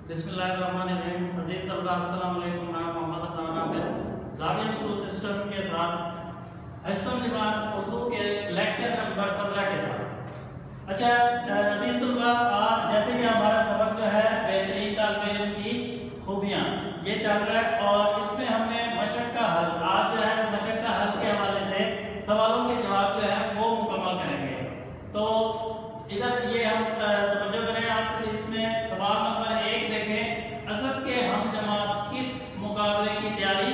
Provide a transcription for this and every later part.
बिस्मिल्लाहिर्रहमानिर्रहीम। अज़ीज़ तलबा अस्सलाम वालेकुम। मैं मोहम्मद अदनान आबिद ज़ाविया स्कूल सिस्टम के साथ हसन जमात उर्दू के लेक्चर नंबर 15 के साथ। अच्छा अज़ीज़ तलबा, जैसे कि हमारा सबक जो है बेहतरीन तालिब इल्म की खूबियाँ ये चल रहा है और इसमें हमने मशक़ का हल, आज जो है मशक़ का हल के हवाले से सवालों के जवाब जो है वो मुकम्मल करेंगे। तो इधर ये हम तवज्जो करें, आप इसमें सवाल नंबर 1 देखें। असद के हम जमात किस मुकाबले की तैयारी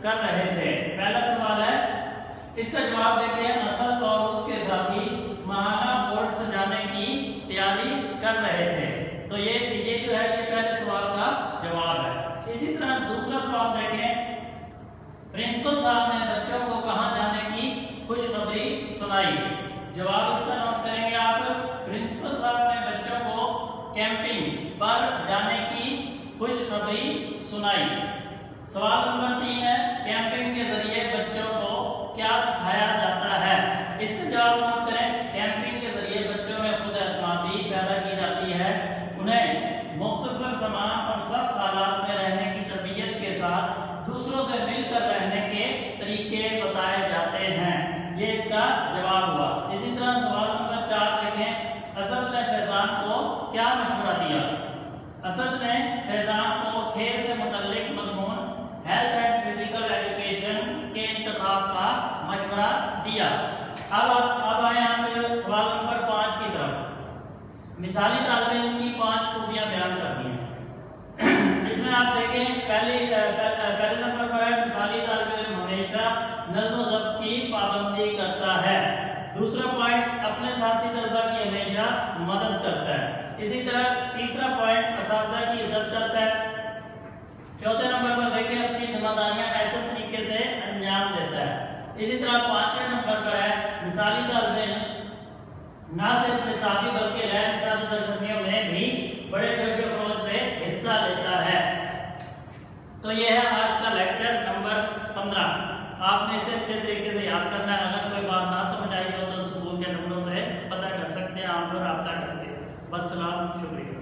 कर रहे थे? पहला सवाल है, इसका जवाब देखें। असद और उसके साथी महाना बोर्ड सजाने की तैयारी कर रहे थे। तो ये जो है ये पहले सवाल का जवाब है। इसी तरह दूसरा सवाल देखें। प्रिंसिपल साहब ने बच्चों को कहाँ जाने की खुशखबरी सुनाई? जवाब इसका नोट करेंगे आप। प्रिंसिपल साहब ने बच्चों को कैंपिंग पर जाने की खुशखबरी सुनाई। सवाल नंबर 3 है, कैंपिंग के जरिए बच्चों को क्या सिखाया जाता है? इसका जवाब नोट करें। कैंपिंग के जरिए बच्चों में खुद एतमादी पैदा की जाती है, उन्हें मुख्तसर सामान और सख्त हालात में रहने की तरबियत के साथ दूसरों से मिलकर रहने के तरीके बताए जाते हैं। ये इसका जवाब हुआ। इसी तरह सवाल नंबर 4 देखें। असद ने फैजान को क्या मशवरा दिया? असद ने फैजान को खेल से मुतल्लिक मज़मून हेल्थ एंड फिजिकल एजुकेशन के इंतखाब का मशवरा दिया। अब आए हम सवाल नंबर 5 की तरफ। मिसाली तालिब इल्म की 5 खूबियां बयान कर दी हैं। इसमें आप देखें, पहले नंबर पर है, मिसाली तालिब इल्म हमेशा नज़्म व ज़ब्त की पाबंदी करता है। दूसरा पॉइंट, अपने साथी तलबा की हमेशा मदद करता है। इसी तरह तीसरा पॉइंट, असातिज़ा की इज्जत करता है। चौथे नंबर पर देखें, अपनी जिम्मेदारियां ऐसे तरीके से अंजाम देता है। इसी तरह 5वें नंबर पर है, मिसाली तालिब इल्म ना सिर्फ निसाबी बल्कि गैर निसाबी सरगर्मियों में भी बड़े जोश व खरोश से हिस्सा लेता है। तो यह है आज का लेक्चर नंबर 15। आपने इसे अच्छे तरीके से याद करना है। अगर कोई बात ना समझ आई हो तो स्कूल के नंबरों से पता कर सकते हैं, आप लोग रब्ता करके। बस सलाम, शुक्रिया।